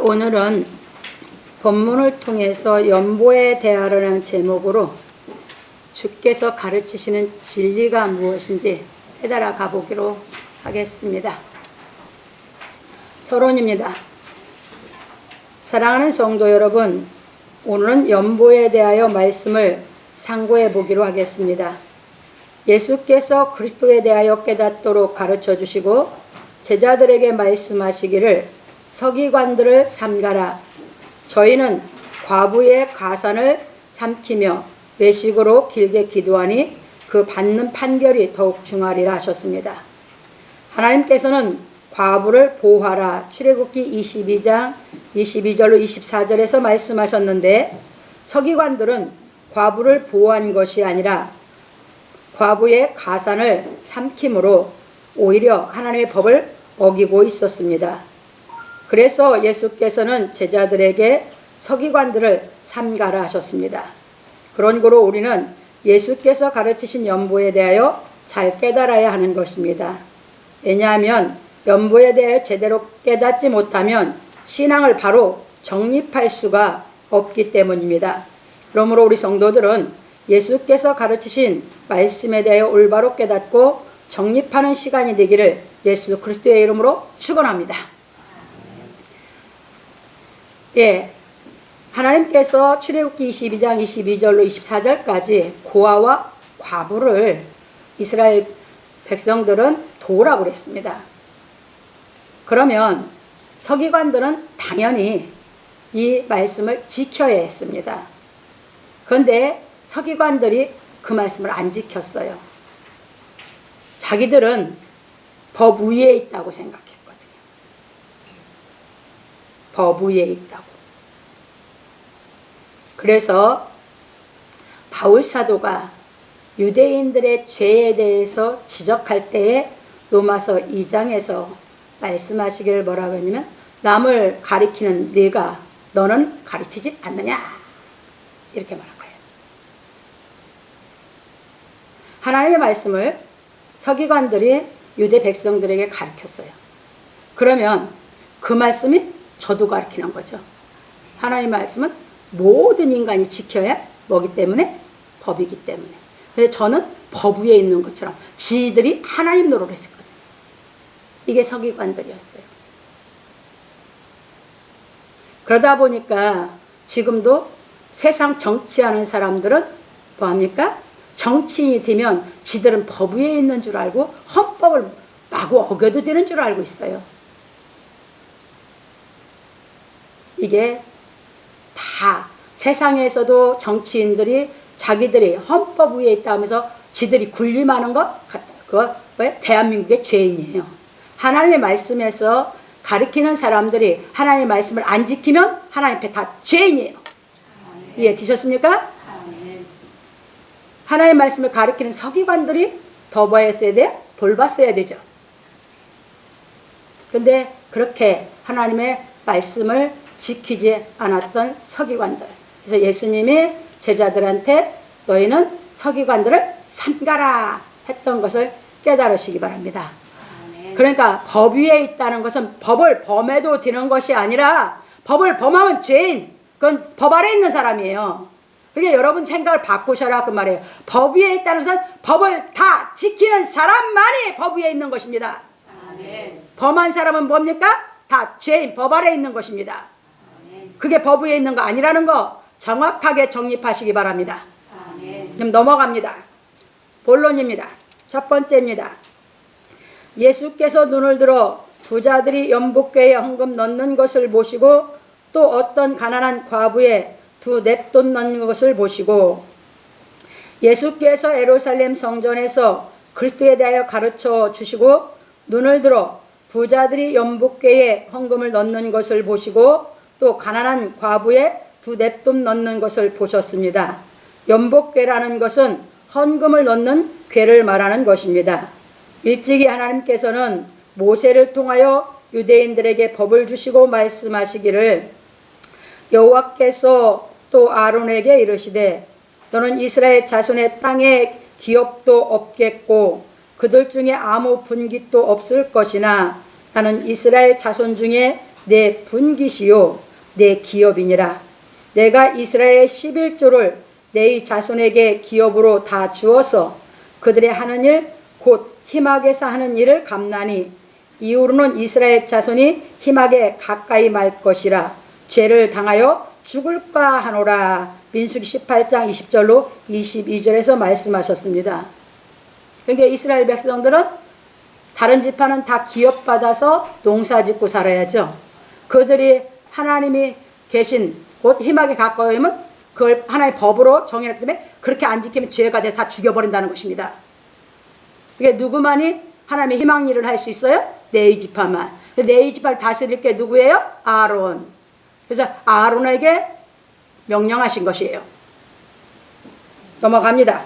오늘은 본문을 통해서 연보에 대하라는 제목으로 주께서 가르치시는 진리가 무엇인지 깨달아 가보기로 하겠습니다. 서론입니다. 사랑하는 성도 여러분, 오늘은 연보에 대하여 말씀을 상고해 보기로 하겠습니다. 예수께서 그리스도에 대하여 깨닫도록 가르쳐 주시고 제자들에게 말씀하시기를 서기관들을 삼가라. 저희는 과부의 가산을 삼키며 외식으로 길게 기도하니 그 받는 판결이 더욱 중하리라 하셨습니다. 하나님께서는 과부를 보호하라. 출애굽기 22장 22절로 24절에서 말씀하셨는데, 서기관들은 과부를 보호한 것이 아니라 과부의 가산을 삼킴으로 오히려 하나님의 법을 어기고 있었습니다. 그래서 예수께서는 제자들에게 서기관들을 삼가라 하셨습니다. 그런 거로 우리는 예수께서 가르치신 연보에 대하여 잘 깨달아야 하는 것입니다. 왜냐하면 연보에 대하여 제대로 깨닫지 못하면 신앙을 바로 정립할 수가 없기 때문입니다. 그러므로 우리 성도들은 예수께서 가르치신 말씀에 대하여 올바로 깨닫고 정립하는 시간이 되기를 예수 그리스도의 이름으로 축원합니다. 하나님께서 출애굽기 22장 22절로 24절까지 고아와 과부를 이스라엘 백성들은 도우라고 그랬습니다. 그러면 서기관들은 당연히 이 말씀을 지켜야 했습니다. 그런데 서기관들이 그 말씀을 안 지켰어요. 자기들은 법 위에 있다고 생각했거든요. 법 위에 있다고. 그래서 바울 사도가 유대인들의 죄에 대해서 지적할 때에 로마서 2장에서 말씀하시기를 뭐라고 했냐면, 남을 가리키는 네가 너는 가리키지 않느냐, 이렇게 말한 거예요. 하나님의 말씀을 서기관들이 유대 백성들에게 가르쳤어요. 그러면 그 말씀이 저도 가르치는 거죠. 하나님의 말씀은 모든 인간이 지켜야 뭐기 때문에? 법이기 때문에. 그래서 저는 법 위에 있는 것처럼 지들이 하나님 노릇을 했거든요. 이게 서기관들이었어요. 그러다 보니까 지금도 세상 정치하는 사람들은 뭐합니까? 정치인이 되면 지들은 법 위에 있는 줄 알고 헌법을 마구 어겨도 되는 줄 알고 있어요. 이게 다 세상에서도 정치인들이 자기들이 헌법 위에 있다 하면서 지들이 군림하는 것, 그거 대한민국의 죄인이에요. 하나님의 말씀에서 가르치는 사람들이 하나님의 말씀을 안 지키면 하나님 앞에 다 죄인이에요. 이해 되셨습니까? 하나님의 말씀을 가르치는 서기관들이 더 뭐 했어야 돼요? 돌봤어야 되죠. 그런데 그렇게 하나님의 말씀을 지키지 않았던 서기관들. 그래서 예수님이 제자들한테 너희는 서기관들을 삼가라 했던 것을 깨달으시기 바랍니다. 그러니까 법 위에 있다는 것은 법을 범해도 되는 것이 아니라 법을 범하면 죄인, 그건 법 아래에 있는 사람이에요. 그러니까 여러분 생각을 바꾸셔라 그 말이에요. 법 위에 있다는 것은 법을 다 지키는 사람만이 법 위에 있는 것입니다. 아멘. 범한 사람은 뭡니까? 다 죄인, 법 아래에 있는 것입니다. 그게 법 위에 있는 거 아니라는 거 정확하게 정립하시기 바랍니다. 아멘. 그럼 넘어갑니다. 본론입니다. 첫 번째입니다. 예수께서 눈을 들어 부자들이 연복궤에 헌금 넣는 것을 보시고 또 어떤 가난한 과부의 두 냅돈 넣는 것을 보시고, 예수께서 예루살렘 성전에서 그리스도에 대하여 가르쳐 주시고 눈을 들어 부자들이 연복궤에 헌금을 넣는 것을 보시고 또 가난한 과부의 두 냅돈 넣는 것을 보셨습니다. 연복궤라는 것은 헌금을 넣는 궤를 말하는 것입니다. 일찍이 하나님께서는 모세를 통하여 유대인들에게 법을 주시고 말씀하시기를, 여호와께서 또 아론에게 이르시되 너는 이스라엘 자손의 땅에 기업도 없겠고 그들 중에 아무 분깃도 없을 것이나 나는 이스라엘 자손 중에 내 분깃이요 내 기업이니라. 내가 이스라엘의 11조를 내 자손에게 기업으로 다 주어서 그들의 하는 일 곧 힘악에서 하는 일을 갚나니 이후로는 이스라엘 자손이 힘악에 가까이 말 것이라. 죄를 당하여 죽을까 하노라. 민수기 18장 20절로 22절에서 말씀하셨습니다. 그러니까 이스라엘 백성들은 다른 지파는 다 기업받아서 농사짓고 살아야죠. 그들이 하나님이 계신 곧 힘악에 가까이 오면 그걸 하나의 법으로 정해놨기 때문에 그렇게 안 지키면 죄가 돼서 다 죽여버린다는 것입니다. 그러니까 누구만이 하나님의 희망 일을 할 수 있어요? 레위 지파만. 레위 지파를 다스릴 게 누구예요? 아론. 그래서 아론에게 명령하신 것이에요. 넘어갑니다.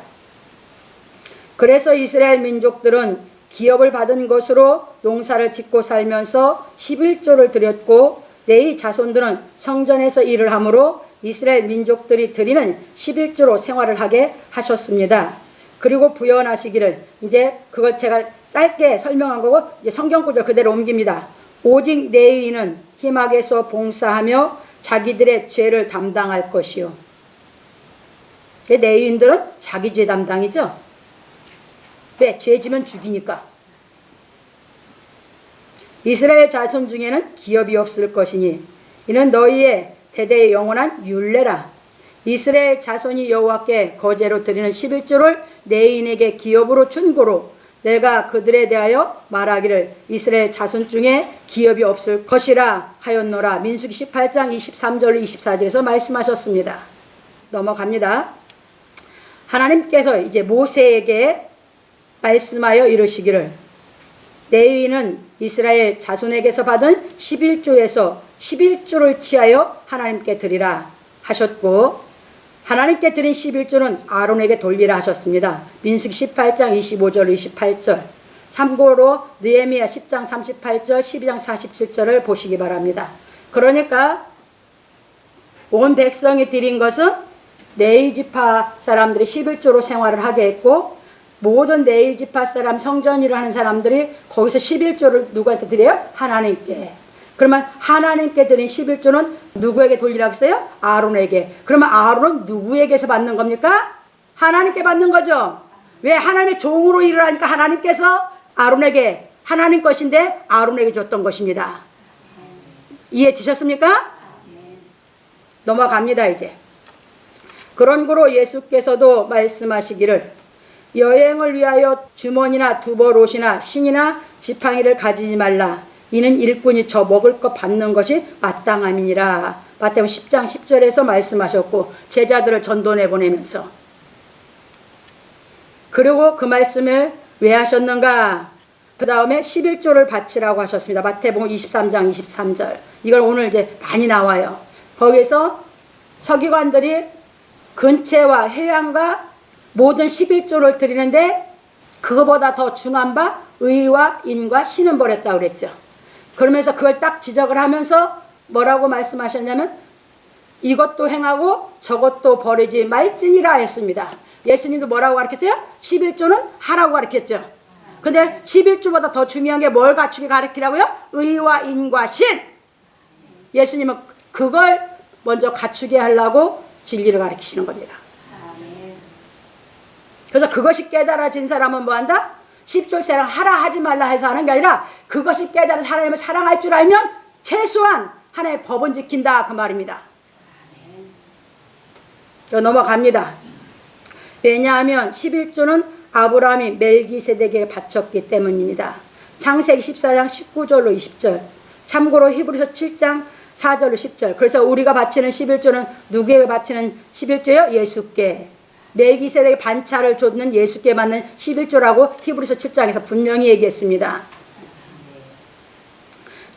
그래서 이스라엘 민족들은 기업을 받은 것으로 농사를 짓고 살면서 11조를 드렸고 레위 자손들은 성전에서 일을 하므로 이스라엘 민족들이 드리는 11조로 생활을 하게 하셨습니다. 그리고 부연하시기를, 이제 그걸 제가 짧게 설명한 거고 이제 성경 구절 그대로 옮깁니다. 오직 레위인은 힘악에서 봉사하며 자기들의 죄를 담당할 것이요. 레위인들은 자기 죄 담당이죠. 왜? 죄 지면 죽이니까. 이스라엘 자손 중에는 기업이 없을 것이니 이는 너희의 대대의 영원한 율례라. 이스라엘 자손이 여호와께 거제로 드리는 11조를 레위인에게 기업으로 준 고로 내가 그들에 대하여 말하기를 이스라엘 자손 중에 기업이 없을 것이라 하였노라. 민수기 18장 23절 24절에서 말씀하셨습니다. 넘어갑니다. 하나님께서 이제 모세에게 말씀하여 이르시기를 레위인은 이스라엘 자손에게서 받은 11조에서 11조를 취하여 하나님께 드리라 하셨고 하나님께 드린 11조는 아론에게 돌리라 하셨습니다. 민수기 18장 25절 28절. 참고로 느헤미야 10장 38절 12장 47절을 보시기 바랍니다. 그러니까 온 백성이 드린 것은 레위 지파 사람들이 11조로 생활을 하게 했고 모든 레위 지파 사람 성전 일을 하는 사람들이 거기서 11조를 누구한테 드려요? 하나님께. 그러면 하나님께 드린 11조는 누구에게 돌리라고 했어요? 아론에게. 그러면 아론은 누구에게서 받는 겁니까? 하나님께 받는 거죠. 왜? 하나님의 종으로 일을 하니까 하나님께서 아론에게, 하나님 것인데 아론에게 줬던 것입니다. 이해되셨습니까? 넘어갑니다. 이제 그런 거로 예수께서도 말씀하시기를 여행을 위하여 주머니나 두벌옷이나 신이나 지팡이를 가지지 말라. 이는 일꾼이 저 먹을 것 받는 것이 마땅함이니라. 마태복음 10장 10절에서 말씀하셨고 제자들을 전도내 보내면서 그리고 그 말씀을 왜 하셨는가? 그 다음에 11조를 바치라고 하셨습니다. 마태복음 23장 23절. 이걸 오늘 이제 많이 나와요. 거기서 서기관들이 근체와 회양과 모든 11조를 드리는데 그거보다 더 중한 바 의와 인과 신은 버렸다고 그랬죠. 그러면서 그걸 딱 지적을 하면서 뭐라고 말씀하셨냐면 이것도 행하고 저것도 버리지 말지니라 했습니다. 예수님도 뭐라고 가르쳤어요? 11조는 하라고 가르쳤죠. 근데 11조보다 더 중요한 게 뭘 갖추게 가르치라고요? 의와 인과 신. 예수님은 그걸 먼저 갖추게 하려고 진리를 가르치시는 겁니다. 그래서 그것이 깨달아진 사람은 뭐한다? 10조 사랑 하라 하지 말라 해서 하는 게 아니라 그것이 깨달은 하나님을 사랑할 줄 알면 최소한 하나님의 법은 지킨다 그 말입니다. 넘어갑니다. 왜냐하면 11조는 아브라함이 멜기세덱에게 바쳤기 때문입니다. 창세기 14장 19절로 20절. 참고로 히브리서 7장 4절로 10절. 그래서 우리가 바치는 11조는 누구에게 바치는 11조요? 예수께. 멜기세덱의 반차를 줬는 예수께 받는 11조라고 히브리서 7장에서 분명히 얘기했습니다.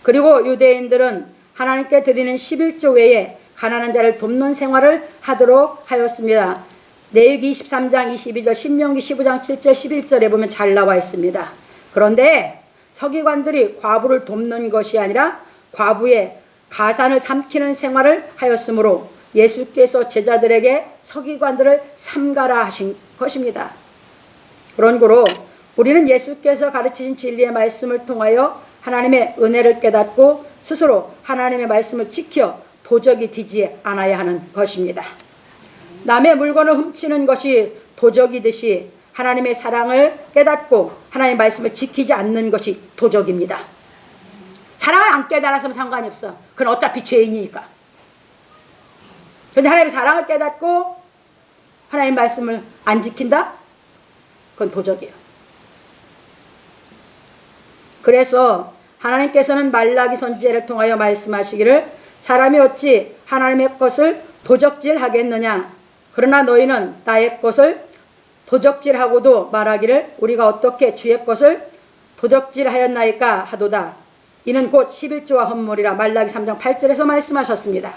그리고 유대인들은 하나님께 드리는 11조 외에 가난한 자를 돕는 생활을 하도록 하였습니다. 레위기 23장 22절, 신명기 15장 7절 11절에 보면 잘 나와 있습니다. 그런데 서기관들이 과부를 돕는 것이 아니라 과부의 가산을 삼키는 생활을 하였으므로 예수께서 제자들에게 서기관들을 삼가라 하신 것입니다. 그런 거로 우리는 예수께서 가르치신 진리의 말씀을 통하여 하나님의 은혜를 깨닫고 스스로 하나님의 말씀을 지켜 도적이 되지 않아야 하는 것입니다. 남의 물건을 훔치는 것이 도적이듯이 하나님의 사랑을 깨닫고 하나님의 말씀을 지키지 않는 것이 도적입니다. 사랑을 안 깨달았으면 상관이 없어. 그건 어차피 죄인이니까. 그런데 하나님의 사랑을 깨닫고 하나님의 말씀을 안 지킨다? 그건 도적이에요. 그래서 하나님께서는 말라기 선지자를 통하여 말씀하시기를 사람이 어찌 하나님의 것을 도적질하겠느냐. 그러나 너희는 나의 것을 도적질하고도 말하기를 우리가 어떻게 주의 것을 도적질하였나이까 하도다. 이는 곧 11조와 헌물이라 말라기 3장 8절에서 말씀하셨습니다.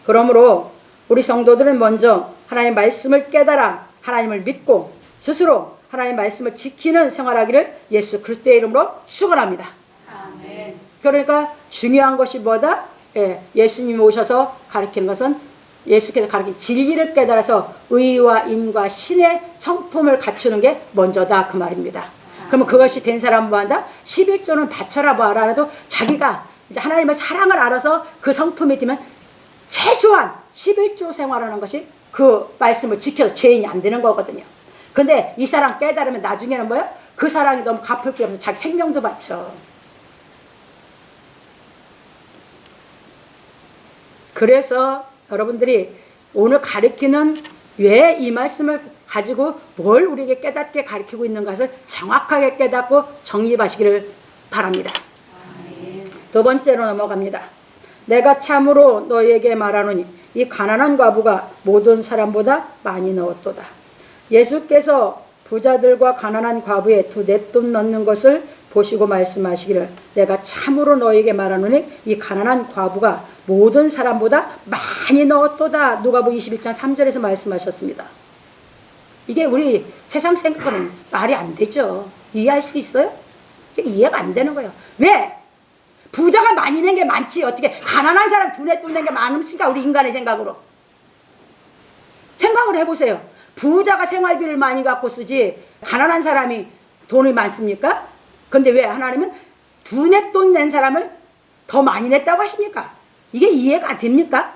그러므로 우리 성도들은 먼저 하나님의 말씀을 깨달아 하나님을 믿고 스스로 하나님의 말씀을 지키는 생활하기를 예수 그리스도의 이름으로 축원합니다. 아멘. 그러니까 중요한 것이 뭐다? 예수님이 오셔서 가르치는 것은 예수께서 가르친 진리를 깨달아서 의와 인과 신의 성품을 갖추는 게 먼저다 그 말입니다. 그러면 그것이 된 사람은 뭐 한다? 11조는 바쳐라 봐라 해도 자기가 이제 하나님의 사랑을 알아서 그 성품이 되면 최소한 11조 생활하는 것이 그 말씀을 지켜서 죄인이 안 되는 거거든요. 근데 이 사랑 깨달으면 나중에는 뭐예요? 그 사랑이 너무 갚을 게 없어서 자기 생명도 바쳐. 그래서 여러분들이 오늘 가르치는 왜 이 말씀을 가지고 뭘 우리에게 깨닫게 가르치고 있는 것을 정확하게 깨닫고 정립하시기를 바랍니다. 두 번째로 넘어갑니다. 내가 참으로 너희에게 말하노니 이 가난한 과부가 모든 사람보다 많이 넣었도다. 예수께서 부자들과 가난한 과부의 두 냅돈 넣는 것을 보시고 말씀하시기를 내가 참으로 너희에게 말하노니 이 가난한 과부가 모든 사람보다 많이 넣었도다. 누가복음 21장 3절에서 말씀하셨습니다. 이게 우리 세상 생각은 말이 안 되죠. 이해할 수 있어요? 이해가 안 되는 거예요. 왜? 부자가 많이 낸 게 많지 어떻게 가난한 사람 두뇌 돈 낸 게 많습니까? 우리 인간의 생각으로. 생각을 해보세요. 부자가 생활비를 많이 갖고 쓰지 가난한 사람이 돈이 많습니까? 그런데 왜 하나님은 두뇌 돈 낸 사람을 더 많이 냈다고 하십니까? 이게 이해가 됩니까?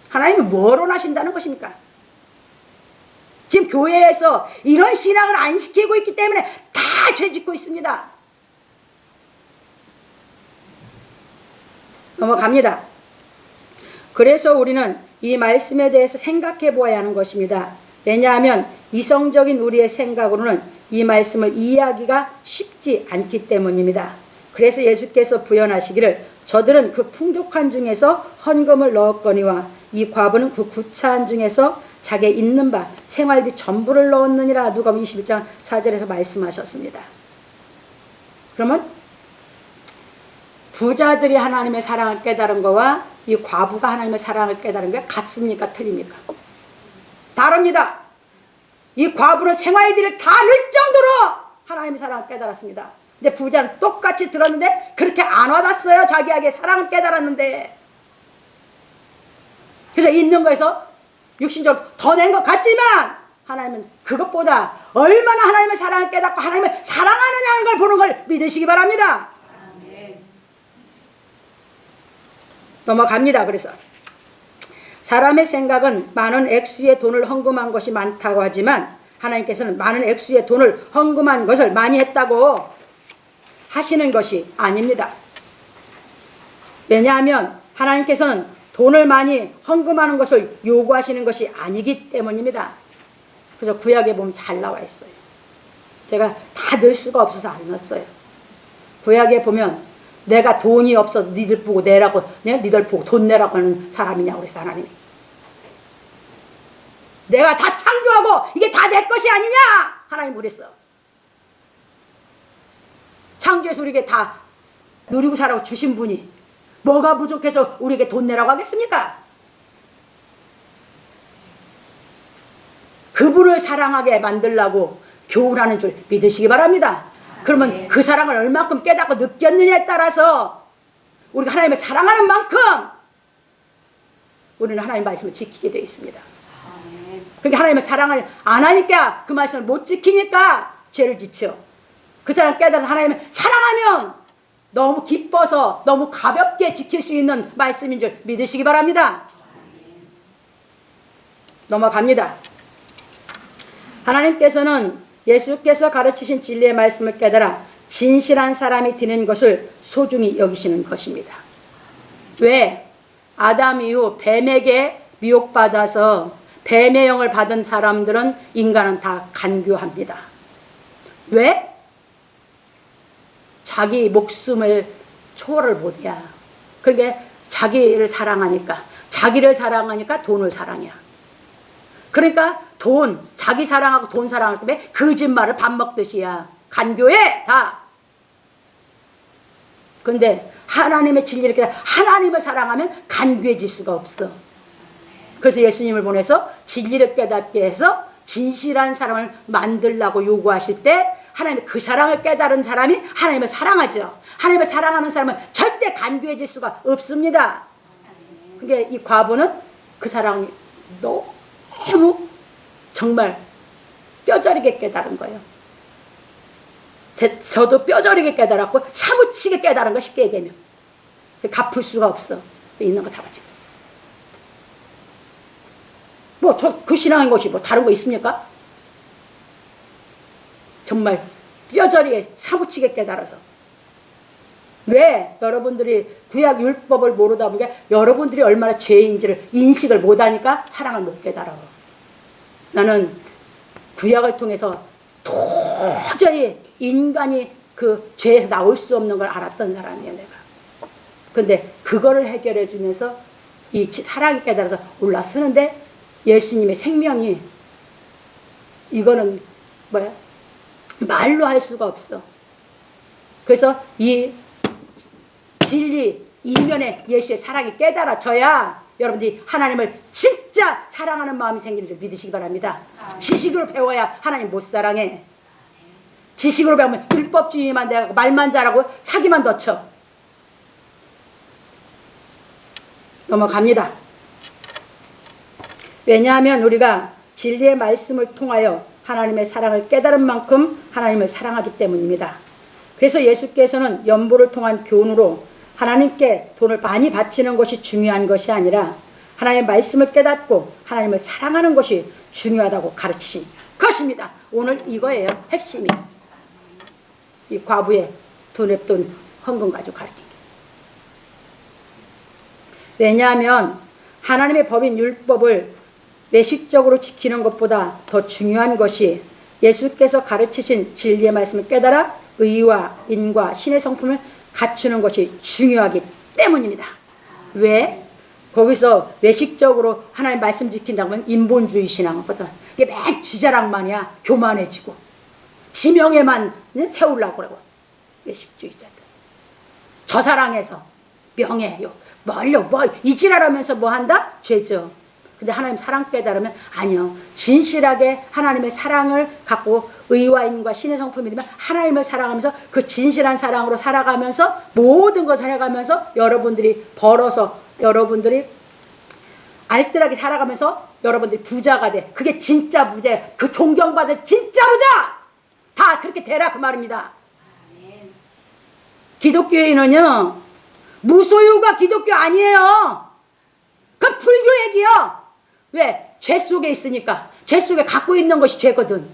하나님은 뭘 원하신다는 것입니까? 지금 교회에서 이런 신앙을 안 시키고 있기 때문에 다 죄짓고 있습니다. 넘어갑니다. 그래서 우리는 이 말씀에 대해서 생각해 보아야 하는 것입니다. 왜냐하면 이성적인 우리의 생각으로는 이 말씀을 이해하기가 쉽지 않기 때문입니다. 그래서 예수께서 부연하시기를 저들은 그 풍족한 중에서 헌금을 넣었거니와 이 과부는 그 구차한 중에서 자기의 있는 바 생활비 전부를 넣었느니라. 누가복음 21장 4절에서 말씀하셨습니다. 그러면 부자들이 하나님의 사랑을 깨달은 거와 이 과부가 하나님의 사랑을 깨달은 게 같습니까? 틀립니까? 다릅니다. 이 과부는 생활비를 다 넣을 정도로 하나님의 사랑을 깨달았습니다. 근데 부자는 똑같이 들었는데 그렇게 안 와닿았어요. 자기에게 사랑을 깨달았는데. 그래서 있는 거에서 육신적으로 더 낸 것 같지만 하나님은 그것보다 얼마나 하나님의 사랑을 깨닫고 하나님을 사랑하느냐는 걸 보는 걸 믿으시기 바랍니다. 넘어갑니다. 그래서 사람의 생각은 많은 액수의 돈을 헌금한 것이 많다고 하지만 하나님께서는 많은 액수의 돈을 헌금한 것을 많이 했다고 하시는 것이 아닙니다. 왜냐하면 하나님께서는 돈을 많이 헌금하는 것을 요구하시는 것이 아니기 때문입니다. 그래서 구약에 보면 잘 나와 있어요. 제가 다 넣을 수가 없어서 안 넣었어요. 구약에 보면 내가 돈이 없어서 니들 보고 내라고, 니들 보고 돈 내라고 하는 사람이냐고 그랬어, 하나님이. 내가 다 창조하고 이게 다 내 것이 아니냐? 하나님 그랬어. 창조해서 우리에게 다 누리고 살라고 주신 분이 뭐가 부족해서 우리에게 돈 내라고 하겠습니까? 그분을 사랑하게 만들려고 교훈하는 줄 믿으시기 바랍니다. 그러면 그 사랑을 얼마큼 깨닫고 느꼈느냐에 따라서 우리가 하나님을 사랑하는 만큼 우리는 하나님의 말씀을 지키게 되어 있습니다. 그러니까 하나님의 사랑을 안 하니까 그 말씀을 못 지키니까 죄를 지쳐. 그 사랑 깨달아서 하나님을 사랑하면 너무 기뻐서 너무 가볍게 지킬 수 있는 말씀인 줄 믿으시기 바랍니다. 넘어갑니다. 하나님께서는 예수께서 가르치신 진리의 말씀을 깨달아 진실한 사람이 되는 것을 소중히 여기시는 것입니다. 왜? 아담 이후 뱀에게 미혹받아서 뱀의 영을 받은 사람들은 인간은 다 간교합니다. 왜? 자기 목숨을 초월을 못해야. 그러니까 자기를 사랑하니까 돈을 사랑해. 그러니까 자기 사랑하고 돈 사랑할 때문에 거짓말을 밥 먹듯이야. 간교해 다. 근데 하나님의 진리를 깨달아 하나님을 사랑하면 간교해질 수가 없어. 그래서 예수님을 보내서 진리를 깨닫게 해서 진실한 사람을 만들라고 요구하실 때 하나님의 그 사랑을 깨달은 사람이 하나님을 사랑하죠. 하나님을 사랑하는 사람은 절대 간교해질 수가 없습니다. 그게 이 과부는 그 사랑이 너무 정말 뼈저리게 깨달은 거예요. 저도 뼈저리게 깨달았고 사무치게 깨달은 거 쉽게 얘기하면 갚을 수가 없어. 있는 거 다 가지고. 그 신앙인 것이 다른 거 있습니까? 정말 뼈저리게 사무치게 깨달아서. 왜? 여러분들이 구약 율법을 모르다 보니까 여러분들이 얼마나 죄인지를 인식을 못하니까 사랑을 못 깨달아. 나는 구약을 통해서 도저히 인간이 그 죄에서 나올 수 없는 걸 알았던 사람이에요, 내가. 근데 그거를 해결해 주면서 이 사랑이 깨달아서 올라서는데 예수님의 생명이 이거는 말로 할 수가 없어. 그래서 이 진리 이면에 예수의 사랑이 깨달아져야 여러분들이 하나님을 진짜 사랑하는 마음이 생기는 줄 믿으시기 바랍니다. 지식으로 배워야 하나님 못 사랑해. 지식으로 배우면 율법주의만 돼가지고 말만 잘하고 사기만 더 쳐. 넘어갑니다. 왜냐하면 우리가 진리의 말씀을 통하여 하나님의 사랑을 깨달은 만큼 하나님을 사랑하기 때문입니다. 그래서 예수께서는 연보를 통한 교훈으로 하나님께 돈을 많이 바치는 것이 중요한 것이 아니라 하나님의 말씀을 깨닫고 하나님을 사랑하는 것이 중요하다고 가르치신 것입니다. 오늘 이거예요. 핵심이. 이 과부의 두 랩돈 헌금 가지고 가르친 게. 왜냐하면 하나님의 법인 율법을 외식적으로 지키는 것보다 더 중요한 것이 예수께서 가르치신 진리의 말씀을 깨달아 의와 인과 신의 성품을 갖추는 것이 중요하기 때문입니다. 왜? 거기서 외식적으로 하나님 말씀 지킨다면 인본주의 신앙거든. 이게 맨 지자랑만이야. 교만해지고 지명에만 세우려고 그러고. 외식주의자들. 저사랑해서 명예, 이지랄하면서 뭐 한다? 죄죠. 근데 하나님 사랑 깨달으면 아니요. 진실하게 하나님의 사랑을 갖고 의와 인과 신의 성품이 되면 하나님을 사랑하면서 그 진실한 사랑으로 살아가면서 모든 것을 해가면서 여러분들이 벌어서 여러분들이 알뜰하게 살아가면서 여러분들이 부자가 돼. 그게 진짜 부자. 그 존경받을 진짜 부자. 다 그렇게 되라 그 말입니다. 기독교인은요. 무소유가 기독교 아니에요. 그건 불교 얘기요. 왜? 죄 속에 있으니까. 죄 속에 갖고 있는 것이 죄거든.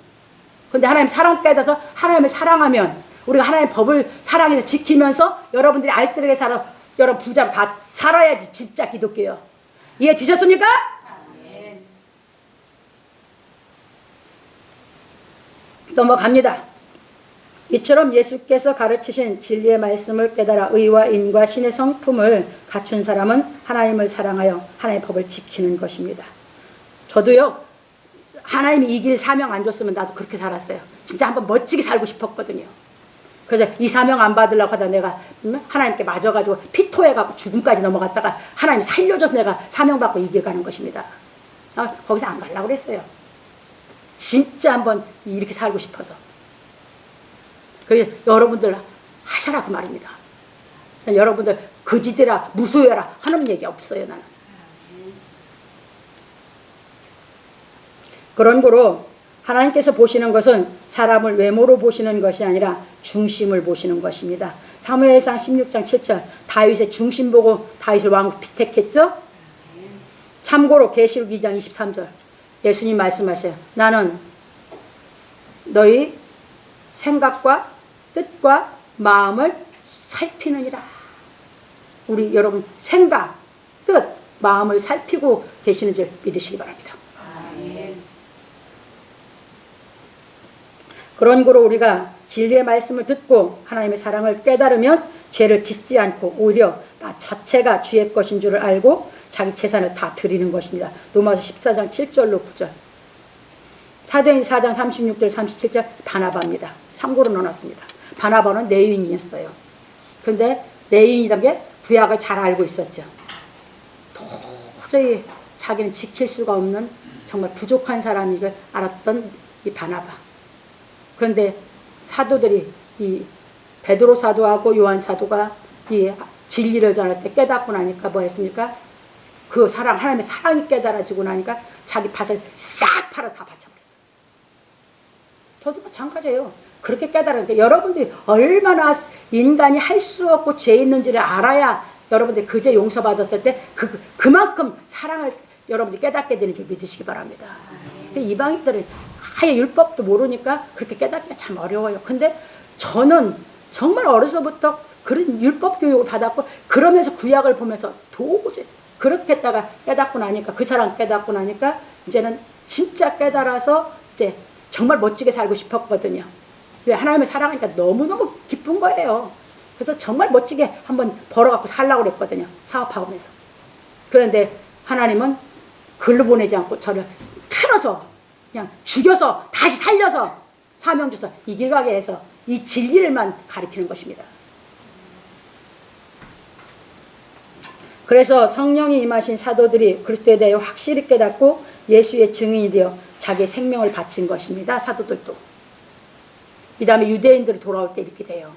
근데 하나님 사랑 깨닫아서 하나님을 사랑하면 우리가 하나님의 법을 사랑해서 지키면서 여러분들이 알뜰하게 살아 여러분 부자로 다 살아야지 진짜 기독교요. 이해되셨습니까? 넘어갑니다. 이처럼 예수께서 가르치신 진리의 말씀을 깨달아 의와 인과 신의 성품을 갖춘 사람은 하나님을 사랑하여 하나님의 법을 지키는 것입니다. 저도요. 하나님이 이 길 사명 안 줬으면 나도 그렇게 살았어요. 진짜 한번 멋지게 살고 싶었거든요. 그래서 이 사명 안 받으려고 하다 내가 하나님께 맞아가지고 피토해가지고 죽음까지 넘어갔다가 하나님 살려줘서 내가 사명 받고 이 길 가는 것입니다. 거기서 안 가려고 그랬어요. 진짜 한번 이렇게 살고 싶어서. 그래서 여러분들 하셔라 그 말입니다. 여러분들 거지되라 무소유라 하는 얘기 없어요. 나는. 그런 거로 하나님께서 보시는 것은 사람을 외모로 보시는 것이 아니라 중심을 보시는 것입니다. 사무엘상 16장 7절 다윗의 중심 보고 다윗을 왕으로 피택했죠. 참고로 계시록 2장 23절 예수님 말씀하세요. 나는 너희 생각과 뜻과 마음을 살피느니라. 우리 여러분 생각, 뜻, 마음을 살피고 계시는 줄 믿으시기 바랍니다. 그런 거로 우리가 진리의 말씀을 듣고 하나님의 사랑을 깨달으면 죄를 짓지 않고 오히려 나 자체가 주의 것인 줄을 알고 자기 재산을 다 드리는 것입니다. 로마서 14장 7절로 9절. 사도행전 4장 36절 37절 바나바입니다. 참고로 넣어놨습니다. 바나바는 내인이었어요. 그런데 내인이란 게 구약을 잘 알고 있었죠. 도저히 자기는 지킬 수가 없는 정말 부족한 사람인 걸 알았던 이 바나바. 그런데 사도들이 이 베드로 사도하고 요한 사도가 이 진리를 전할 때 깨닫고 나니까 뭐 했습니까? 그 사랑, 하나님의 사랑이 깨달아지고 나니까 자기 밭을 싹 팔아서 다 바쳐버렸어요. 저도 마찬가지예요. 그렇게 깨달았는데 여러분들이 얼마나 인간이 할 수 없고 죄 있는지를 알아야 여러분들이 그 죄 용서받았을 때 그만큼 사랑을 여러분들이 깨닫게 되는 줄 믿으시기 바랍니다. 이방인들은 아예 율법도 모르니까 그렇게 깨닫기가 참 어려워요. 근데 저는 정말 어려서부터 그런 율법 교육을 받았고 그러면서 구약을 보면서 도저히 그렇게 했다가 깨닫고 나니까 그 사람 깨닫고 나니까 이제는 진짜 깨달아서 이제 정말 멋지게 살고 싶었거든요. 왜? 하나님을 사랑하니까 너무너무 기쁜 거예요. 그래서 정말 멋지게 한번 벌어갖고 살라고 그랬거든요. 사업하면서. 그런데 하나님은 글로 보내지 않고 저를 틀어서 그냥 죽여서 다시 살려서 사명 주서 이 길 가게 해서 이 진리를만 가리키는 것입니다. 그래서 성령이 임하신 사도들이 그리스도에 대해 확실히 깨닫고 예수의 증인이 되어 자기의 생명을 바친 것입니다. 사도들도. 그 다음에 유대인들이 돌아올 때 이렇게 돼요.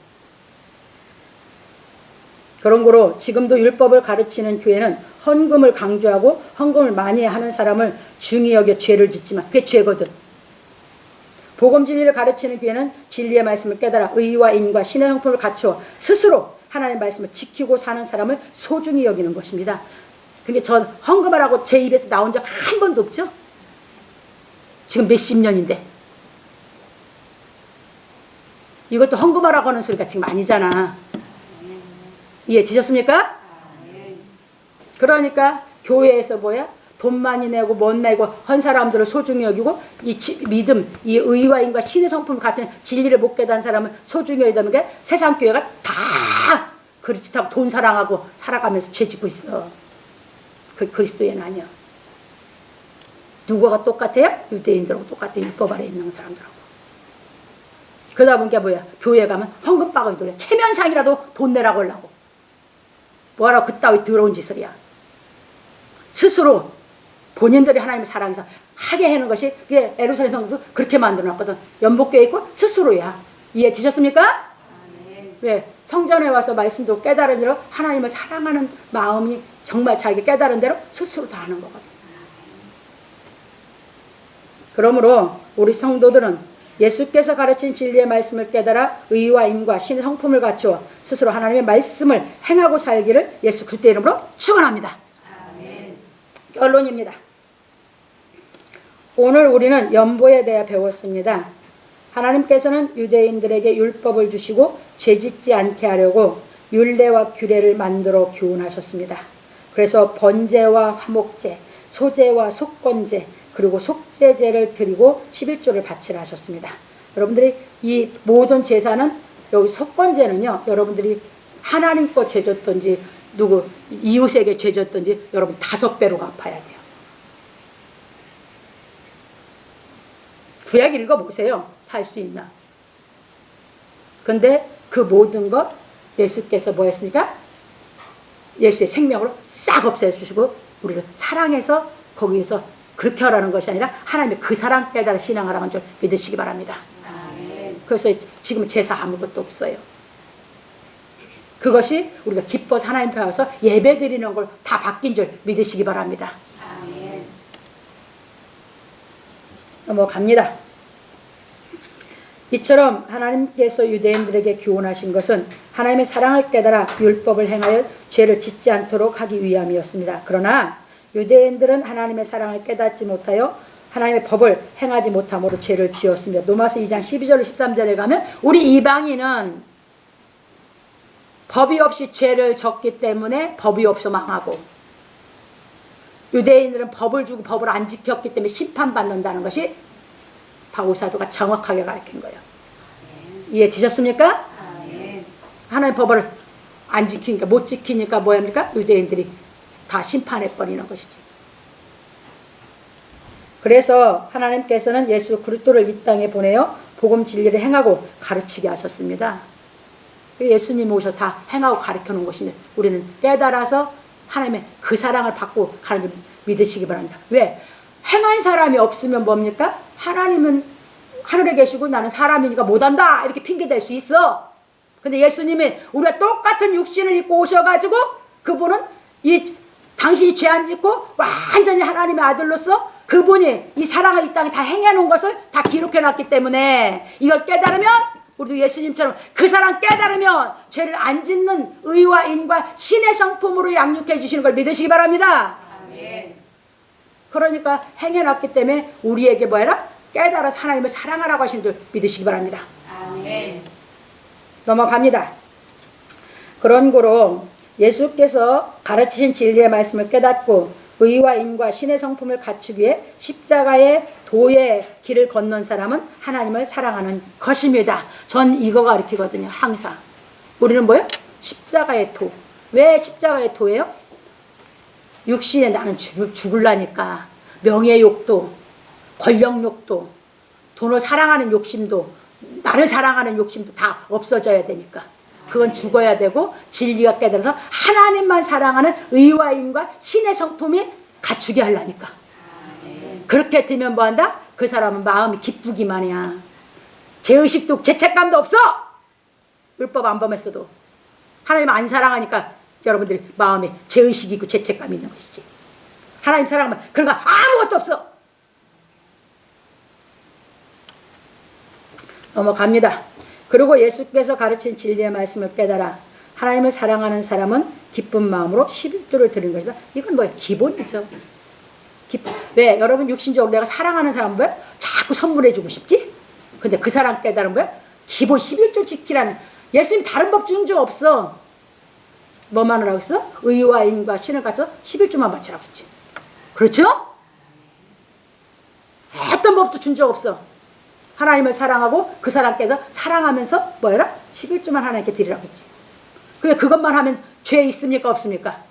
그런 거로 지금도 율법을 가르치는 교회는 헌금을 강조하고 헌금을 많이 하는 사람을 중히 여겨 죄를 짓지만 그게 죄거든. 복음 진리를 가르치는 교회는 진리의 말씀을 깨달아 의와 인과 신의 성품을 갖추어 스스로 하나님의 말씀을 지키고 사는 사람을 소중히 여기는 것입니다. 그게 전 헌금하라고 제 입에서 나온 적 한 번도 없죠. 지금 몇십 년인데. 이것도 헌금하라고 하는 소리가 지금 아니잖아. 이해되셨습니까? 그러니까 교회에서 뭐야? 돈 많이 내고 못 내고 한 사람들을 소중히 여기고 이 믿음, 이 의와 인과 신의 성품 같은 진리를 못 깨달은 사람을 소중히 여기다는 게 세상 교회가 다 그리스도하고 돈 사랑하고 살아가면서 죄 짓고 있어. 그 그리스도인 아니야. 누구가 똑같아요? 유대인들하고 똑같아. 율법 아래 있는 사람들하고. 그러다 보니까 뭐야? 교회 가면 헌금박을 돌려. 체면상이라도 돈 내라고 하려고. 뭐하라고 그따위 더러운 짓을이야. 스스로 본인들이 하나님을 사랑해서 하게 하는 것이 예루살렘 성도 그렇게 만들어놨거든. 연복교회 있고 스스로야. 이해 되셨습니까? 왜? 성전에 와서 말씀도 깨달은 대로 하나님을 사랑하는 마음이 정말 자기가 깨달은 대로 스스로 다 하는 거거든. 그러므로 우리 성도들은 예수께서 가르친 진리의 말씀을 깨달아 의와 인과 신의 성품을 갖추어 스스로 하나님의 말씀을 행하고 살기를 예수 그리스도의 이름으로 축원합니다. 결론입니다. 오늘 우리는 연보에 대해 배웠습니다. 하나님께서는 유대인들에게 율법을 주시고 죄짓지 않게 하려고 율례와 규례를 만들어 교훈하셨습니다. 그래서 번제와 화목제, 소제와 속건제, 그리고 속죄제를 드리고 11조를 바치라 하셨습니다. 여러분들이 이 모든 제사는 여기 속건제는요. 여러분들이 하나님 거 죄졌든지 누구 이웃에게 죄졌든지 여러분 5배로 갚아야 돼요. 구약 읽어보세요. 살 수 있나. 근데 그 모든 것 예수께서 뭐 했습니까? 예수의 생명으로 싹 없애주시고 우리를 사랑해서 거기에서 그렇게 하라는 것이 아니라 하나님의 그 사랑 깨달아 신앙하라는 줄 믿으시기 바랍니다. 그래서 지금 제사 아무것도 없어요. 그것이 우리가 기뻐서 하나님 앞에 와서 예배 드리는 걸 다 바뀐 줄 믿으시기 바랍니다. 넘어갑니다. 이처럼 하나님께서 유대인들에게 교훈하신 것은 하나님의 사랑을 깨달아 율법을 행하여 죄를 짓지 않도록 하기 위함이었습니다. 그러나 유대인들은 하나님의 사랑을 깨닫지 못하여 하나님의 법을 행하지 못함으로 죄를 지었습니다. 로마서 2장 12절 13절에 가면 우리 이방인은 법이 없이 죄를 졌기 때문에 법이 없어 망하고, 유대인들은 법을 주고 법을 안 지켰기 때문에 심판받는다는 것이 바울사도가 정확하게 가르친 거예요. 이해되셨습니까? 하나님의 법을 안 지키니까, 못 지키니까 뭐합니까? 유대인들이 다 심판해버리는 것이지. 그래서 하나님께서는 예수 그리스도를 이 땅에 보내어 복음 진리를 행하고 가르치게 하셨습니다. 예수님 오셔 다 행하고 가르쳐 놓은 것인데 우리는 깨달아서 하나님의 그 사랑을 받고 가는지 믿으시기 바랍니다. 왜? 행한 사람이 없으면 뭡니까? 하나님은 하늘에 계시고 나는 사람이니까 못한다 이렇게 핑계댈 수 있어. 근데 예수님이 우리가 똑같은 육신을 입고 오셔가지고 그분은 당신이 죄 안 짓고 완전히 하나님의 아들로서 그분이 이 사랑을 이 땅에 다 행해놓은 것을 다 기록해놨기 때문에 이걸 깨달으면 우리도 예수님처럼 그 사랑 깨달으면 죄를 안 짓는 의와 인과 신의 성품으로 양육해 주시는 걸 믿으시기 바랍니다. 아멘. 그러니까 행해놨기 때문에 우리에게 뭐라? 깨달아서 하나님을 사랑하라고 하시는 줄 믿으시기 바랍니다. 아멘. 넘어갑니다. 그런 거로 예수께서 가르치신 진리의 말씀을 깨닫고 의와 인과 신의 성품을 갖추기 위해 십자가의 도의 길을 건넌 사람은 하나님을 사랑하는 것입니다. 전 이거 가르치거든요. 항상. 우리는 뭐예요? 십자가의 도. 왜 십자가의 도예요? 육신에 나는 죽을라니까. 명예욕도, 권력욕도, 돈을 사랑하는 욕심도, 나를 사랑하는 욕심도 다 없어져야 되니까. 그건 죽어야 되고 진리가 깨달아서 하나님만 사랑하는 의와 인과 신의 성품이 갖추게 하려니까. 그렇게 되면 뭐한다? 그 사람은 마음이 기쁘기만이야. 죄의식도 죄책감도 없어. 율법 안 범했어도 하나님 안 사랑하니까 여러분들이 마음에 죄의식이 있고 죄책감이 있는 것이지. 하나님 사랑하면 그런 거 아무것도 없어. 넘어갑니다. 그리고 예수께서 가르친 진리의 말씀을 깨달아 하나님을 사랑하는 사람은 기쁜 마음으로 11조를 드리는 것이다. 이건 뭐예요? 기본이죠. 왜? 여러분 육신적으로 내가 사랑하는 사람은 뭐야? 자꾸 선물해주고 싶지? 근데 그 사람 깨달은 뭐야? 기본 11조 지키라는. 예수님 다른 법 준 적 없어. 뭐만 하라고 했어? 의와 인과 신을 갖춰 11조만 바치라고 했지. 그렇죠? 어떤 법도 준 적 없어. 하나님을 사랑하고 그 사람께서 사랑하면서 뭐라? 11조만 하나님께 드리라고 했지. 그것만 하면 죄 있습니까? 없습니까?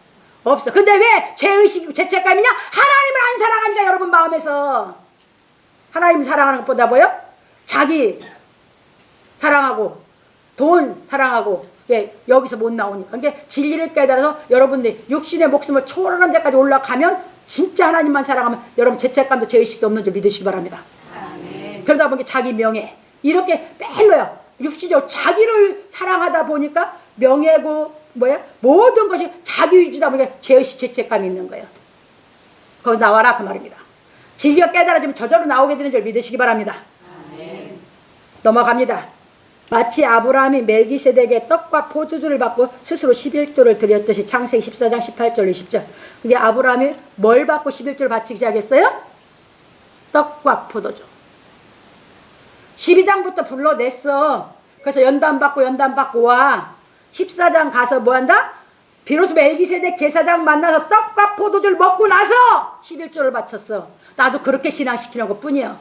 없어. 근데 왜 죄의식이고 죄책감이냐? 하나님을 안 사랑하니까 여러분 마음에서. 하나님 사랑하는 것보다 뭐요? 자기 사랑하고 돈 사랑하고 왜 여기서 못 나오니까. 그러니까 진리를 깨달아서 여러분들이 육신의 목숨을 초월하는 데까지 올라가면 진짜 하나님만 사랑하면 여러분 죄책감도 죄의식도 없는 줄 믿으시기 바랍니다. 그러다 보니까 자기 명예 이렇게 맨 뭐야 육신적으로 자기를 사랑하다 보니까 명예고 뭐야 모든 것이 자기 위주다 보니까 죄의식 죄책감이 있는 거예요. 거기서 나와라 그 말입니다. 진리가 깨달아지면 저절로 나오게 되는 줄 믿으시기 바랍니다. 아멘. 넘어갑니다. 마치 아브라함이 멜기세덱의 떡과 포도주를 받고 스스로 11조를 드렸듯이 창세기 14장 18절 20절. 그게 아브라함이 뭘 받고 11조를 바치기 시작했어요? 떡과 포도주. 12장부터 불러냈어. 그래서 연단 받고 와. 14장 가서 뭐 한다? 비로소 멜기세덱 제사장 만나서 떡과 포도주를 먹고 나서 11조를 바쳤어. 나도 그렇게 신앙시키는 것 뿐이야.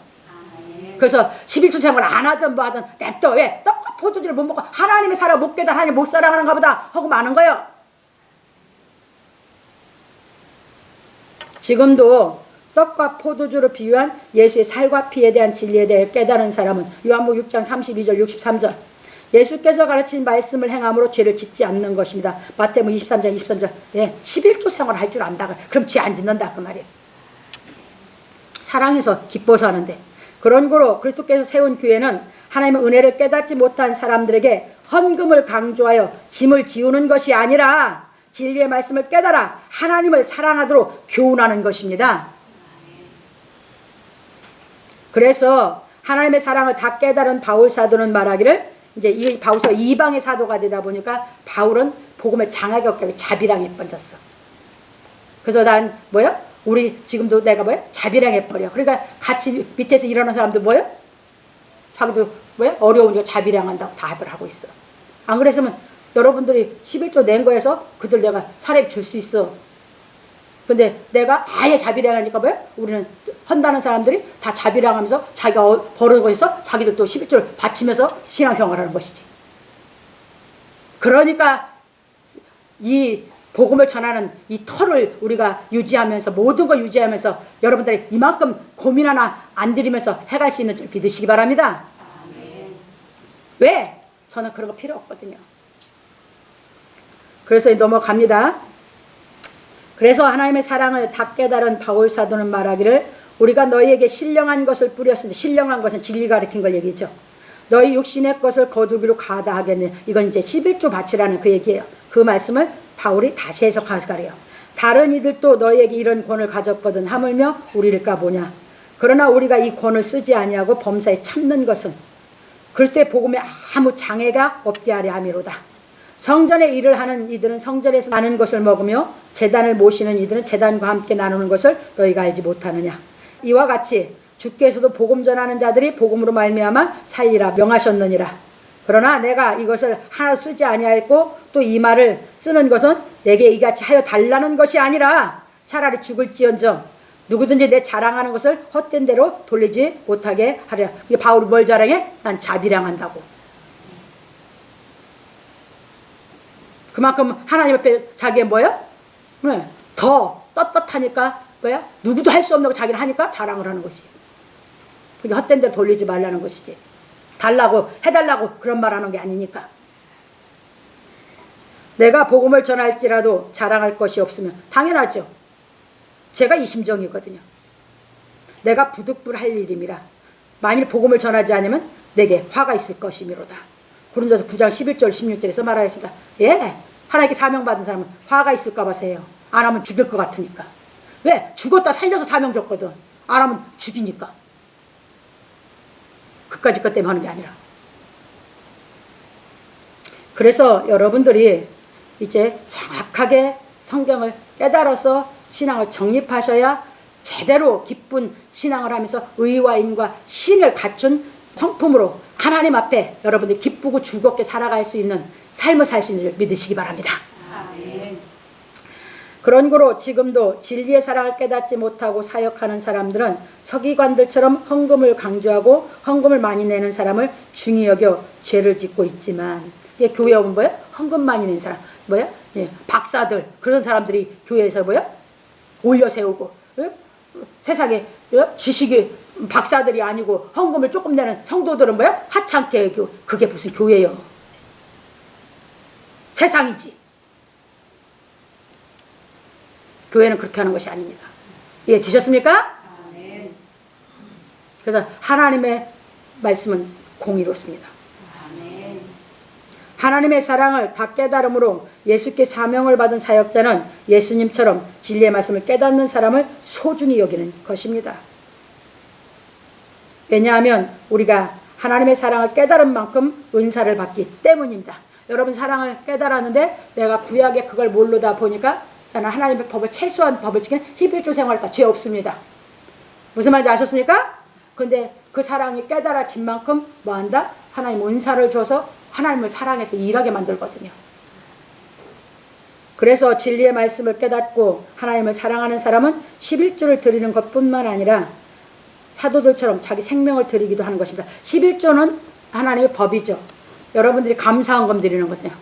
그래서 11조 생활 안 하든 뭐 하든 냅둬. 왜? 떡과 포도주를 못 먹고 하나님의 사랑 못 깨달아 하나님 못 사랑하는가 보다 하고 마는 거예요. 지금도 떡과 포도주로 비유한 예수의 살과 피에 대한 진리에 대해 깨달은 사람은 요한복음 6장 32절 63절 예수께서 가르친 말씀을 행함으로 죄를 짓지 않는 것입니다. 마태복음 23장 23절 11조 생활을 할 줄 안다. 그럼 죄 안 짓는다 그 말이에요. 사랑해서 기뻐서 하는데 그런 거로 그리스도께서 세운 교회는 하나님의 은혜를 깨닫지 못한 사람들에게 헌금을 강조하여 짐을 지우는 것이 아니라 진리의 말씀을 깨달아 하나님을 사랑하도록 교훈하는 것입니다. 그래서 하나님의 사랑을 다 깨달은 바울 사도는 말하기를, 이제 이 바울서 이방의 사도가 되다 보니까 바울은 복음의 장악이 없게 자비랑에 번졌어. 그래서 난 뭐야? 우리 지금도 내가 뭐야? 자비랑에 버려. 그러니까 같이 밑에서 일어나는 사람들 뭐야? 자기도 뭐야? 어려우니까 자비랑 한다고 다들 하고 있어. 안 그랬으면 여러분들이 11조 낸 거에서 그들 내가 사례 줄 수 있어. 근데 내가 아예 자비랑 하니까 뭐야? 우리는 헌다는 사람들이 다 자비랑 하면서 자기가 벌어고 해서 자기들 또 11조를 바치면서 신앙생활 하는 것이지. 그러니까 이 복음을 전하는 이 터를 우리가 유지하면서, 모든 걸 유지하면서 여러분들이 이만큼 고민 하나 안 들이면서 해갈 수 있는 줄 믿으시기 바랍니다. 왜? 저는 그런 거 필요 없거든요. 그래서 넘어갑니다. 그래서 하나님의 사랑을 다 깨달은 바울 사도는 말하기를, 우리가 너희에게 신령한 것을 뿌렸으니, 신령한 것은 진리 가르친 걸 얘기죠. 너희 육신의 것을 거두기로 가다하겠네. 이건 이제 11조 바치라는 그 얘기예요. 그 말씀을 바울이 다시 해석하시가래요. 다른 이들도 너희에게 이런 권을 가졌거든 하물며 우리일까 보냐. 그러나 우리가 이 권을 쓰지 아니하고 범사에 참는 것은 그때 복음에 아무 장애가 없게 하려 함이로다. 성전의 일을 하는 이들은 성전에서 나는 것을 먹으며 제단을 모시는 이들은 제단과 함께 나누는 것을 너희가 알지 못하느냐. 이와 같이 주께서도 복음 전하는 자들이 복음으로 말미암아 살리라 명하셨느니라. 그러나 내가 이것을 하나 쓰지 아니하였고 또 이 말을 쓰는 것은 내게 이같이 하여 달라는 것이 아니라 차라리 죽을지언정 누구든지 내 자랑하는 것을 헛된 대로 돌리지 못하게 하려. 바울이 뭘 자랑해? 난 자비량한다고. 그만큼 하나님 앞에 자기의 뭐야? 더 떳떳하니까 뭐야? 누구도 할 수 없는 거 자기는 하니까 자랑을 하는 것이. 그게 헛된 대로 돌리지 말라는 것이지. 달라고 해달라고 그런 말 하는 게 아니니까. 내가 복음을 전할지라도 자랑할 것이 없으면 당연하죠. 제가 이 심정이거든요. 내가 부득불할 일임이라 만일 복음을 전하지 않으면 내게 화가 있을 것이미로다. 고린도서 9장 11절 16절에서 말하였습니다. 예, 하나님께 사명받은 사람은 화가 있을까 봐서요. 안 하면 죽일 것 같으니까. 왜? 죽었다 살려서 사명 줬거든. 안 하면 죽이니까. 그까짓 것 때문에 하는 게 아니라. 그래서 여러분들이 이제 정확하게 성경을 깨달아서 신앙을 정립하셔야 제대로 기쁜 신앙을 하면서 의와 인과 신을 갖춘 성품으로 하나님 앞에 여러분들이 기쁘고 즐겁게 살아갈 수 있는 삶을 살 수 있는 줄 믿으시기 바랍니다. 아멘. 그런 거로 지금도 진리의 사랑을 깨닫지 못하고 사역하는 사람들은 서기관들처럼 헌금을 강조하고 헌금을 많이 내는 사람을 중히 여겨 죄를 짓고 있지만, 이게 교회 오면 뭐야? 헌금 많이 내는 사람 뭐야? 예, 박사들 그런 사람들이 교회에서 뭐야? 올려 세우고, 예? 세상에 예? 지식이 박사들이 아니고 헌금을 조금 내는 성도들은 뭐야? 하찮게 그게 무슨 교회요? 세상이지. 교회는 그렇게 하는 것이 아닙니다. 예, 드셨습니까? 아멘. 그래서 하나님의 말씀은 공의롭습니다. 아멘. 하나님의 사랑을 다 깨달음으로 예수께 사명을 받은 사역자는 예수님처럼 진리의 말씀을 깨닫는 사람을 소중히 여기는 것입니다. 왜냐하면 우리가 하나님의 사랑을 깨달은 만큼 은사를 받기 때문입니다. 여러분 사랑을 깨달았는데 내가 구약에 그걸 모르다 보니까 나는 하나님의 법을 최소한 법을 지키는 11조 생활과 죄 없습니다. 무슨 말인지 아셨습니까? 근데 그 사랑이 깨달아진 만큼 뭐한다? 하나님 은사를 줘서 하나님을 사랑해서 일하게 만들거든요. 그래서 진리의 말씀을 깨닫고 하나님을 사랑하는 사람은 11조를 드리는 것뿐만 아니라 사도들처럼 자기 생명을 드리기도 하는 것입니다. 11조는 하나님의 법이죠. 여러분들이 감사헌금 드리는 거세요.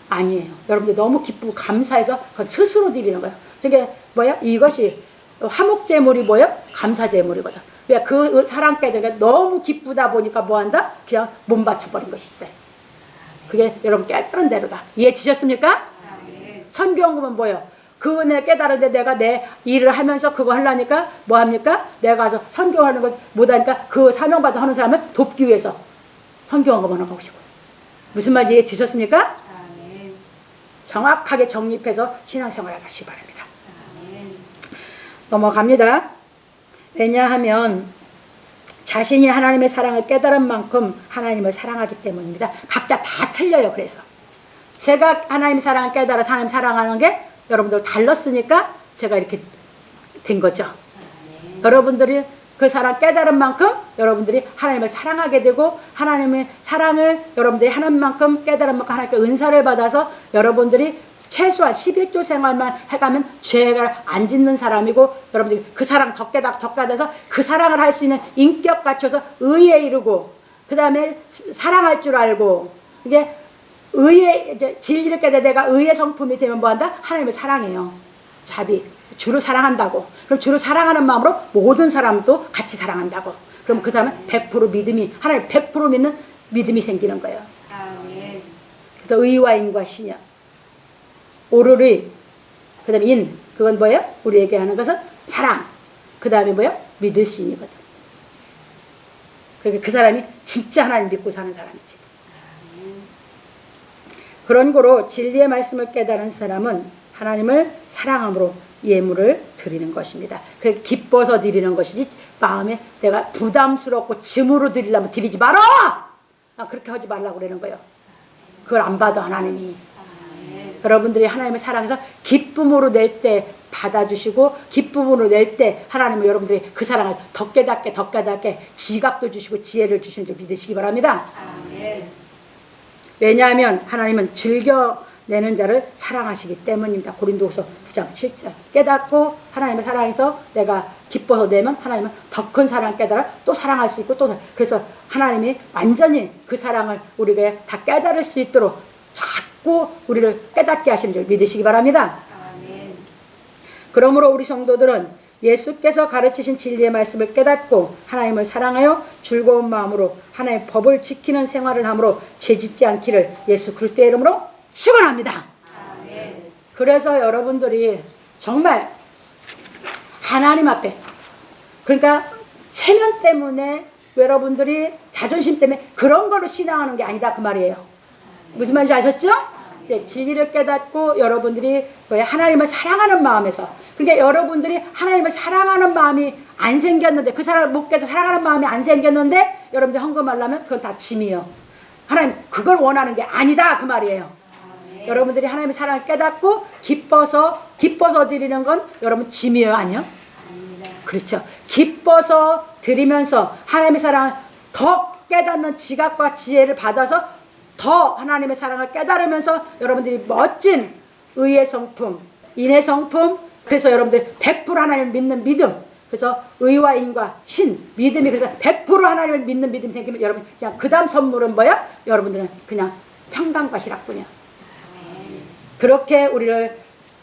아니에요. 여러분들 너무 기쁘고 감사해서 그건 스스로 드리는 거예요. 저게 뭐야? 이것이 화목제물이 뭐야? 감사제물이거든. 왜? 그 사랑 깨달으니까 너무 기쁘다 보니까 뭐한다? 그냥 몸 바쳐버린 것이지. 그게 여러분 깨달은 대로다. 이해되셨습니까? 선교헌금은 뭐예요? 그 은혜 깨달은데 내가 내 일을 하면서 그거 하려니까 뭐 합니까? 내가 가서 선교하는 것 못하니까 그 사명받아 하는 사람을 돕기 위해서 선교헌금을 하는 것이고. 무슨 말인지 이해되셨습니까? 아멘. 정확하게 정립해서 신앙생활을 하시기 바랍니다. 아멘. 넘어갑니다. 왜냐하면 자신이 하나님의 사랑을 깨달은 만큼 하나님을 사랑하기 때문입니다. 각자 다 틀려요. 그래서 제가 하나님의 사랑을 깨달아서 하나님 사랑하는 게 여러분들 달랐으니까 제가 이렇게 된 거죠. 여러분들이 그 사랑 깨달은 만큼 여러분들이 하나님을 사랑하게 되고, 하나님의 사랑을 여러분들이 하는 만큼 깨달은 만큼 하나님께 은사를 받아서 여러분들이 최소한 11조 생활만 해가면 죄를 안 짓는 사람이고, 여러분들이 그 사랑 더 깨달아서 그 사랑을 할 수 있는 인격 갖춰서 의에 이르고, 그 다음에 사랑할 줄 알고, 이게 의의 이제 진리를 깨달아 내가 의의 성품이 되면 뭐한다? 하나님을 사랑해요. 자비. 주를 사랑한다고. 그럼 주를 사랑하는 마음으로 모든 사람도 같이 사랑한다고. 그럼 그 사람은 100% 믿음이, 하나님 100% 믿는 믿음이 생기는 거예요. 아멘. 그래서 의와 인과 신여. 오르리, 그 다음에 인, 그건 뭐예요? 우리에게 하는 것은 사랑. 그 다음에 뭐예요? 믿을 신이거든. 그러니까 그 사람이 진짜 하나님 믿고 사는 사람이지. 그런 거로 진리의 말씀을 깨달은 사람은 하나님을 사랑함으로 예물을 드리는 것입니다. 그래서 기뻐서 드리는 것이지 마음에 내가 부담스럽고 짐으로 드리려면 드리지 마라! 그렇게 하지 말라고 그러는 거예요. 그걸 안 받아 하나님이. 여러분들이 하나님을 사랑해서 기쁨으로 낼 때 받아주시고, 기쁨으로 낼 때 하나님은 여러분들이 그 사랑을 더 깨닫게 지각도 주시고 지혜를 주시는 줄 믿으시기 바랍니다. 왜냐하면 하나님은 즐겨내는 자를 사랑하시기 때문입니다. 고린도후서 9장 7절. 깨닫고 하나님을 사랑해서 내가 기뻐서 내면 하나님은 더 큰 사랑 깨달아 또 사랑할 수 있고, 또 그래서 하나님이 완전히 그 사랑을 우리가 다 깨달을 수 있도록 자꾸 우리를 깨닫게 하시는 줄 믿으시기 바랍니다. 아멘. 그러므로 우리 성도들은 예수께서 가르치신 진리의 말씀을 깨닫고 하나님을 사랑하여 즐거운 마음으로 하나님의 법을 지키는 생활을 함으로 죄짓지 않기를 예수 그리스도의 이름으로 축원합니다. 아멘. 그래서 여러분들이 정말 하나님 앞에, 그러니까 체면 때문에 여러분들이 자존심 때문에 그런 거로 신앙하는 게 아니다 그 말이에요. 무슨 말인지 아셨죠? 이제 진리를 깨닫고 여러분들이 하나님을 사랑하는 마음에서, 그러니까 여러분들이 하나님을 사랑하는 마음이 안 생겼는데, 그 사람을 못 깨서 사랑하는 마음이 안 생겼는데 여러분들이 헌금하려면 그건 다 짐이에요. 하나님 그걸 원하는 게 아니다 그 말이에요. 네. 여러분들이 하나님의 사랑을 깨닫고 기뻐서 드리는 건 여러분 짐이에요, 아니요? 아닙니다. 그렇죠. 기뻐서 드리면서 하나님의 사랑을 더 깨닫는 지각과 지혜를 받아서 더 하나님의 사랑을 깨달으면서 여러분들이 멋진 의의 성품, 인의 성품, 그래서 여러분들 100% 하나님을 믿는 믿음, 그래서 의와 인과 신, 믿음이, 그래서 100% 하나님을 믿는 믿음이 생기면 여러분 그냥 그 다음 선물은 뭐야? 여러분들은 그냥 평강과 희락뿐이야. 그렇게 우리를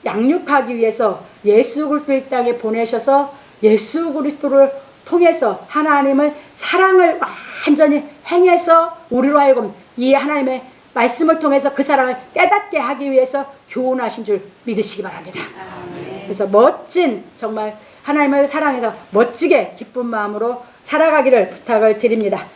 양육하기 위해서 예수 그리스도 이 땅에 보내셔서 예수 그리스도를 통해서 하나님을 사랑을 완전히 행해서 우리로 하여금 이 하나님의 말씀을 통해서 그 사랑을 깨닫게 하기 위해서 교훈하신 줄 믿으시기 바랍니다. 그래서 멋진, 정말 하나님을 사랑해서 멋지게 기쁜 마음으로 살아가기를 부탁을 드립니다.